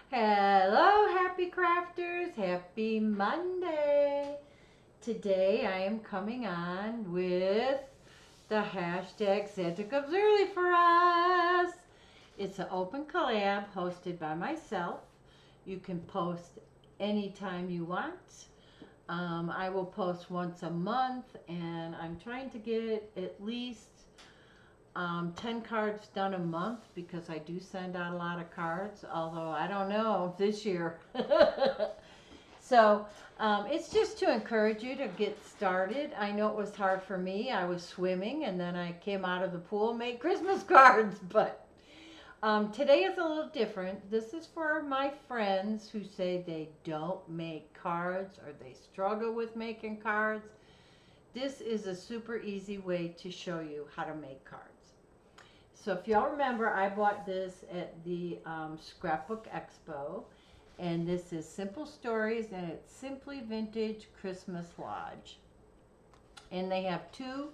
Hello, happy crafters. Happy Monday. Today I am coming on with the hashtag Santa Comes Early for Us. It's an open collab hosted by myself. You can post anytime you want. I will post once a month, and I'm trying to get at least 10 cards done a month because I do send out a lot of cards, although I don't know this year. So it's just to encourage you to get started. I know it was hard for me. I was swimming and then I came out of the pool and made Christmas cards, but today is a little different. This is for my friends who say they don't make cards or they struggle with making cards. This is a super easy way to show you how to make cards. So if y'all remember, I bought this at the Scrapbook Expo, and this is Simple Stories, and it's Simply Vintage Christmas Lodge. And they have two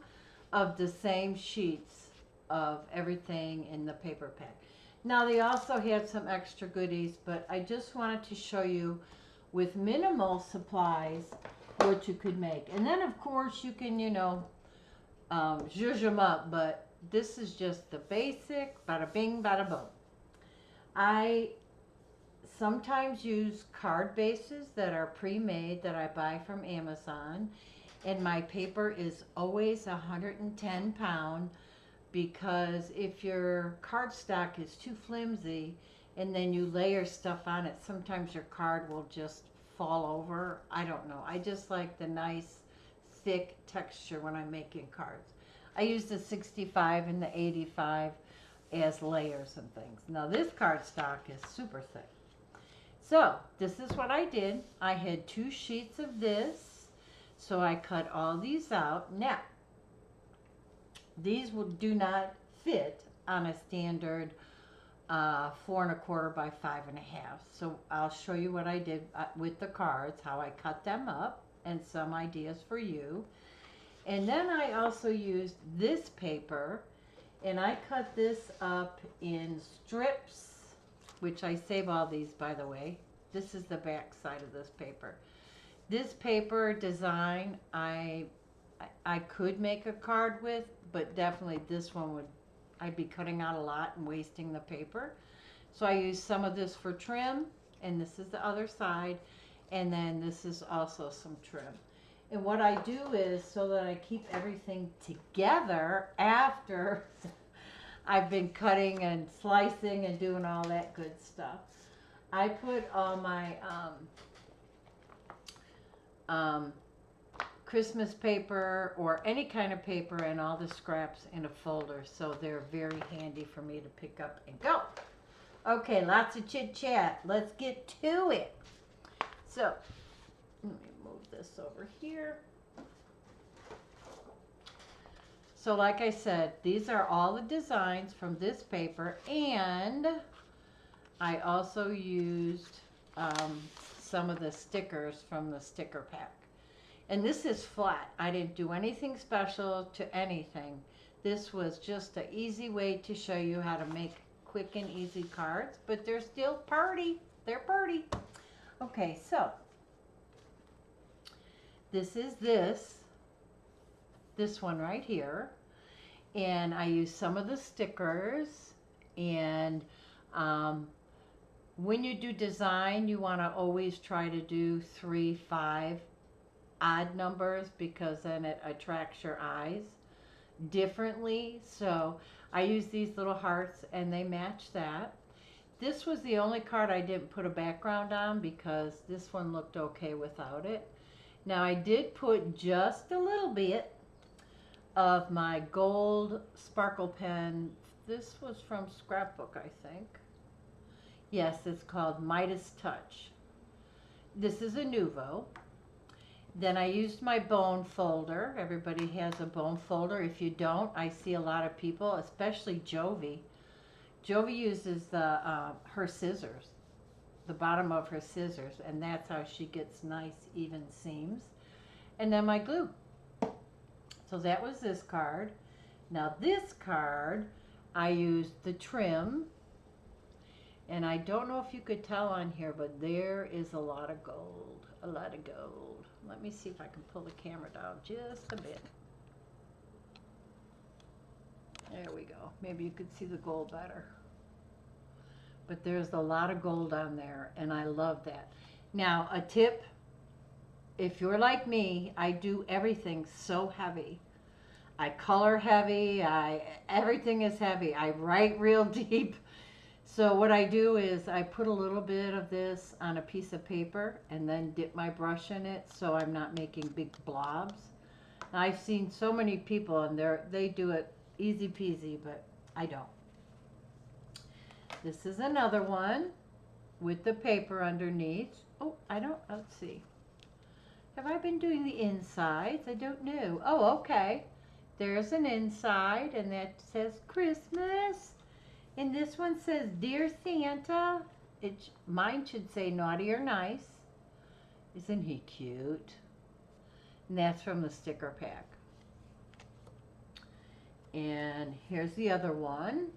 of the same sheets of everything in the paper pack. Now they also had some extra goodies, but I just wanted to show you with minimal supplies what you could make. And then of course you can, zhuzh them up, but this is just the basic, bada bing, bada boom. I sometimes use card bases that are pre-made that I buy from Amazon, and my paper is always 110 pound because if your cardstock is too flimsy and then you layer stuff on it, sometimes your card will just fall over. I don't know. I just like the nice thick texture when I'm making cards. I use the 65 and the 85 as layers and things. Now this cardstock is super thick. So this is what I did. I had 2 sheets of this, so I cut all these out. Now these do not fit on a standard 4 1/4 by 5 1/2. So I'll show you what I did with the cards, how I cut them up, and some ideas for you. And then I also used this paper, and I cut this up in strips, which I save all these, by the way. This is the back side of this paper. This paper design I could make a card with, but definitely this one I'd be cutting out a lot and wasting the paper. So I used some of this for trim, and this is the other side, and then this is also some trim. And what I do is, so that I keep everything together after I've been cutting and slicing and doing all that good stuff, I put all my Christmas paper or any kind of paper and all the scraps in a folder, so they're very handy for me to pick up and go. Okay, lots of chit chat. Let's get to it. So let me move this over here. So like I said, these are all the designs from this paper, and I also used some of the stickers from the sticker pack. And this is flat. I didn't do anything special to anything. This was just an easy way to show you how to make quick and easy cards, but they're still pretty. They're pretty. Okay, so this is this one right here, and I use some of the stickers. And when you do design, you want to always try to do 3, 5 odd numbers, because then it attracts your eyes differently. So I use these little hearts and they match that. This was the only card I didn't put a background on because this one looked okay without it. Now I did put just a little bit of my gold sparkle pen. This was from Scrapbook, I think. Yes, it's called Midas Touch. This is a Nuvo. Then I used my bone folder. Everybody has a bone folder. If you don't, I see a lot of people, especially Jovi. Jovi uses her scissors, the bottom of her scissors, and that's how she gets nice even seams. And then my glue. So that was this card. Now this card, I used the trim, And I don't know if you could tell on here, but there is a lot of gold. A lot of gold. Let me see if I can pull the camera down just a bit. There we go. Maybe you could see the gold better. But there's a lot of gold on there, and I love that. Now, a tip, if you're like me, I do everything so heavy. I color heavy, everything is heavy. I write real deep. So what I do is I put a little bit of this on a piece of paper and then dip my brush in it so I'm not making big blobs. Now, I've seen so many people and they do it easy peasy, but I don't. This is another one with the paper underneath. Oh, let's see. Have I been doing the insides? I don't know. Oh, okay. There's an inside and that says Christmas. And this one says, Dear Santa. Mine should say naughty or nice. Isn't he cute? And that's from the sticker pack. And here's the other one.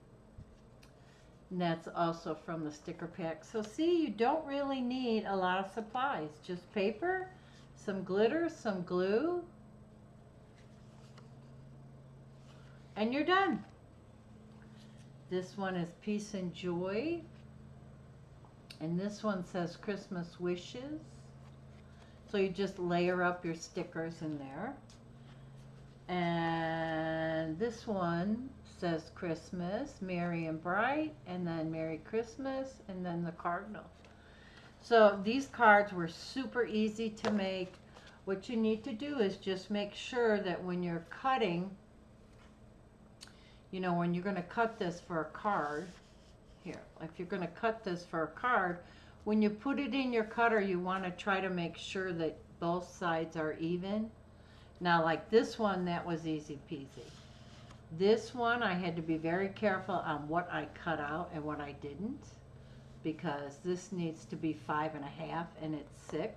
And that's also from the sticker pack. So see, you don't really need a lot of supplies. Just paper, some glitter, some glue, and you're done. This one is Peace and Joy. And this one says Christmas Wishes. So you just layer up your stickers in there. And this one says Christmas, Merry and Bright, and then Merry Christmas, and then the cardinal. So these cards were super easy to make. What you need to do is just make sure that when you're cutting, you know, when you're going to cut this for a card, here, if you're going to cut this for a card, when you put it in your cutter, you want to try to make sure that both sides are even. Now, like this one, that was easy peasy. This one, I had to be very careful on what I cut out and what I didn't, because this needs to be 5.5 and it's 6.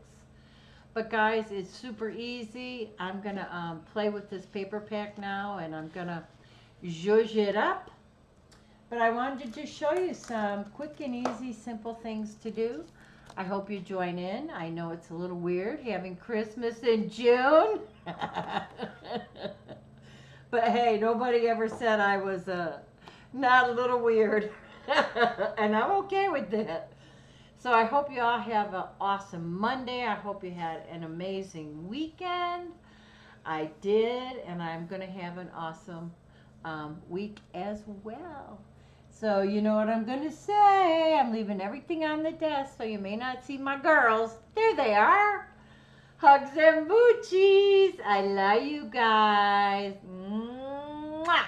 But guys, it's super easy. I'm going to play with this paper pack now, and I'm going to zhuzh it up. But I wanted to show you some quick and easy, simple things to do. I hope you join in. I know it's a little weird having Christmas in June. But hey, nobody ever said I was not a little weird. And I'm okay with that. So I hope you all have an awesome Monday. I hope you had an amazing weekend. I did, and I'm going to have an awesome week as well. So you know what I'm going to say. I'm leaving everything on the desk, so you may not see my girls. There they are. Hugs and boochies. I love you guys. Mwah.